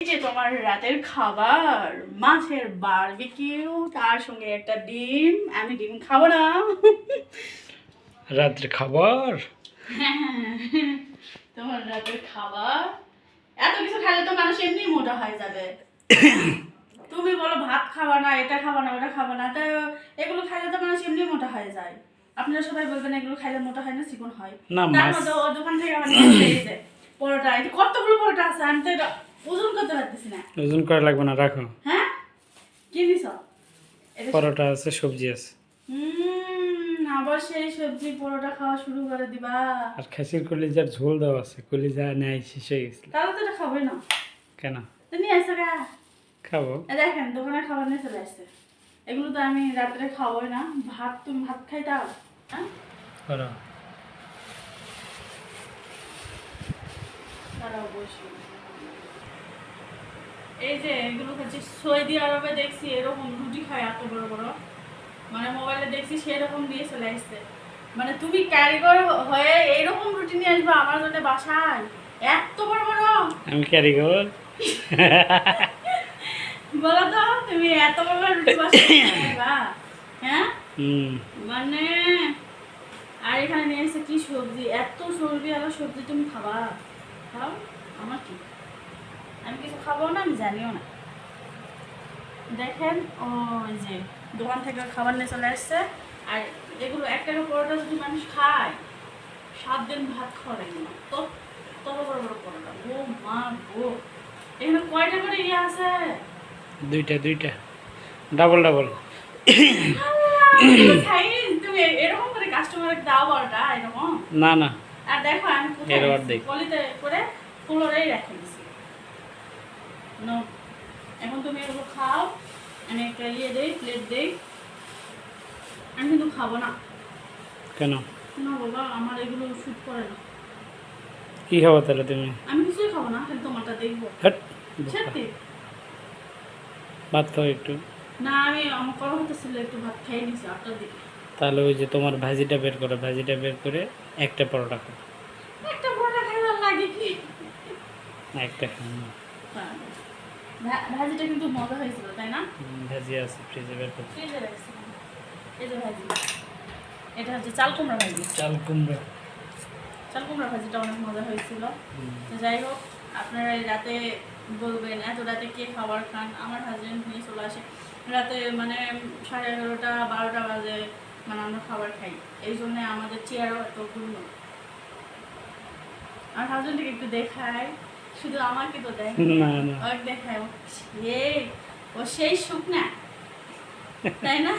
এই যে তোমার রাতের খাবার, মাছের বারবিকিউ, তার সঙ্গে একটা ডিম। আমি ডিম খাবো না। রাত্রে খাবার তোমার রাতের খাবার, এত কিছু খেলে তো মানুষ এমনি মোটা হয়ে যাবে। তুমি বলো ভাত খাবা না, এটা খাবা না, ওটা খাবা না, তা এগুলো খাইলে তো মানুষ এমনি মোটা হয়ে যায়। আপনারা সবাই বলবেন এগুলো খাইলে মোটা হয় না, চিকন হয়। না, তার মাছ মধ্যে ও দোকান থেকে আমার নিয়ে এসেছে পরোটা। এই যে কতগুলো পরোটা আছে, আমি তো এটা ওজন করতে পারতেছি না। ওজন করা লাগবে না, রাখো। হ্যাঁ, কি দিছ? পরোটা আছে, সবজি আছে। আবার সেই সবজি পরোটা খাওয়া শুরু করে দিবা। আর খাসির কলিজার ঝোল দেওয়া আছে, কলিজা নেয় শেষ হয়ে গেছিল। তাহলে তো এটা খাবোই না। কেন তো নিয়ে আসছে গা। খাবো? দেখেন দোকানে খাবার নিয়ে চলে আসছে। এগুলো তো আমি রাত্রে খাবোই না। ভাত, তুমি ভাত খাইতাও? হ্যাঁ, করো। তারাও বসে। এই যে এগুলো হচ্ছে সৌদি আরবে দেখছি এরকম রুটি খায় এত বড় বড়, মানে মোবাইলে দেখছি সেরকম দিয়ে চলে আসছে। মানে তুমি কারিগর হয়ে এইরকম রুটি নিয়ে আসবে আমার জন্য বাসায়, এত বড় বড়। আমি কারিগর। বলো তো তুমি এত বড় বড় রুটি বাসায় নিয়ে আসবা? হ্যাঁ, মানে আর এখানে নিয়ে এসে কি সবজি, এত সবজি আর সবজি তুমি খাবা? খাও, আমার কি, আমি কিছু খাবো না, আমি জানিও না। দেখেন ওই যে দোকান থেকে খাবার নিয়ে চলে আসছে। আর এগুলো একটা পরোটা যদি মানুষ খায় 7 দিন ভাত খাওয়া লাগে না। তো তত বড় বড় পরোটা, ও মা গো। এখানে কয়টা করে ইয়ে আছে? দুইটা ডাবল ডাবল। তুমি এরকম করে কাস্টমারকে দাও পরোটা এরকম? না না, আর দেখো আমি কোথায় পলিতে করে ফুলরেই রেখে দিছি। নো, এখন তুমি এগুলো খাও। আমি একটা ইয়ে দেই, প্লেট দেই। আমি কিন্তু খাবো না। কেন? না বাবা, আমার এগুলো শুট করে না। কি খাবো তাহলে তুমি? আমি কিছুই খাবো না, খালি তোমারটা দেখবো। হট, সত্যি ভাত খাও একটু। না, আমি আমার করা হতেছিল একটু ভাত খেয়ে নিছি 8টার দিকে। তাহলে ওই যে তোমার ভাজিটা বের করো, ভাজিটা বের করে একটা পরোটা খাও। একটা পরোটা খাইলে লাগে কি? একটা খাও। ভাজিটা কিন্তু মজা হয়েছিল, তাই না? ভাজি আছে ফ্রিজে, বের করো। ফ্রিজে রাখছি। এই যে ভাজি, এটা হচ্ছে চাল কুমড়া ভাজি। চাল কুমড়া। চাল কুমড়া ভাজিটা অনেক মজা হয়েছিল। তো যাই হোক, আপনারা এই রাতে বলবেন এত রাতে কে খাবার খান। আমার হাজবেন্ড নিয়ে চলে আসে রাতে, মানে 11:30 12টা বাজে, মানে আমরা খাবার খাই। এই জন্য আমাদের চেয়ারও এত গুলো। আমার হাজবেন্ডকে একটু দেখায়, শুধু আমাকে তো দেয় না না, দেখায়। ও সেই সুখ না, তাই না?